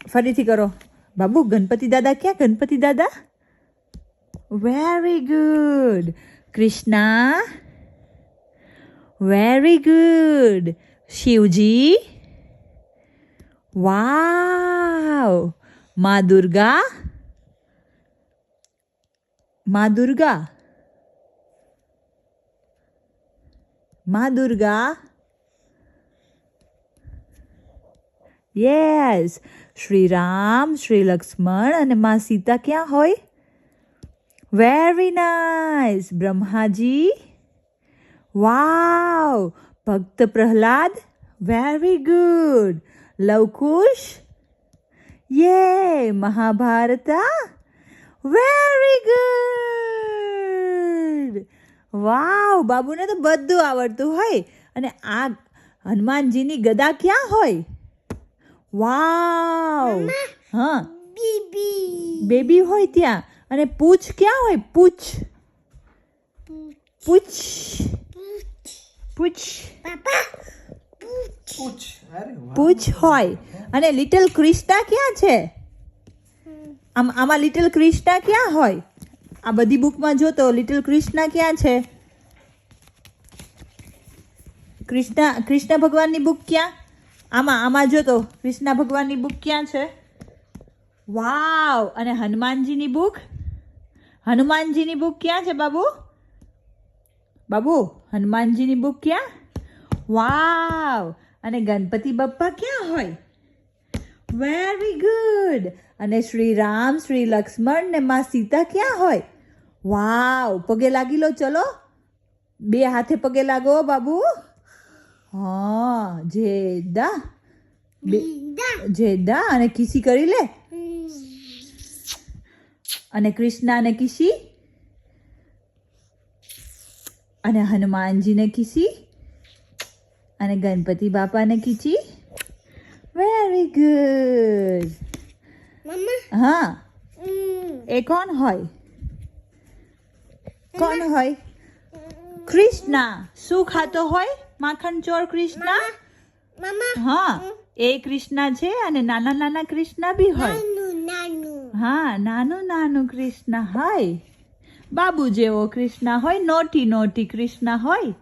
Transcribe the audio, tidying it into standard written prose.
ફરીથી કરો બાબુ. ગણપતિ દાદા ક્યાં? ગણપતિ દાદા. Very good. Krishna. Very good. Shivji. Wow. માં દુર્ગા. માં દુર્ગા. માં દુર્ગા. યસ. શ્રી રામ, શ્રી લક્ષ્મણ અને માં સીતા ક્યાં હોય? Very nice. બ્રહ્માજી. વાવ. ભક્ત પ્રહલાદ. Very good. લવકુશ. યે. મહાભારતા. Very good. વાવ. બાબુને તો બધું આવડતું હોય. અને આ હનુમાનજીની ગદા ક્યાં હોય? વાવ. હા, બેબી હોય ત્યાં. અને પૂછ ક્યાં હોય? પૂછ. પૂછ. પૂછ. પૂછ હોય. અને લિટલ કૃષ્ણા ક્યાં છે? આમાં લિટલ કૃષ્ણા ક્યાં હોય? આ બધી બુકમાં જો તો લિટલ કૃષ્ણા ક્યાં છે? કૃષ્ણ ભગવાનની બુક ક્યાં? આમાં જો તો કૃષ્ણ ભગવાનની બુક ક્યાં છે? વાવ. અને હનુમાનજીની બુક? હનુમાનજીની બુક ક્યાં છે બાબુ? બાબુ, હનુમાનજીની બુક ક્યાં? વાવ. અને ગણપતિ બપ્પા ક્યાં હોય? Very good. અને શ્રી રામ, શ્રી લક્ષ્મણ ને માં સીતા ક્યાં હોય? વાવ. પગે લાગી લો. ચલો, બે હાથે પગે લાગો બાબુ. હા. જેદા. જેદા. અને કિસી કરી લે. અને કૃષ્ણાને કિસી. અને હનુમાનજીને કિસી. અને ગણપતિ બાપાને કિસી. Very good. હા. એ કોણ હોય? કોણ હોય? કૃષ્ણા. શું ખાતો હોય માખણ ચોર કૃષ્ણા? હા, એ કૃષ્ણા છે. અને નાના નાના કૃષ્ણા બી હોય. હા, નાનું નાનું કૃષ્ણા હોય. બાબુ જેવો કૃષ્ણા હોય. નોટી નોટી કૃષ્ણા હોય.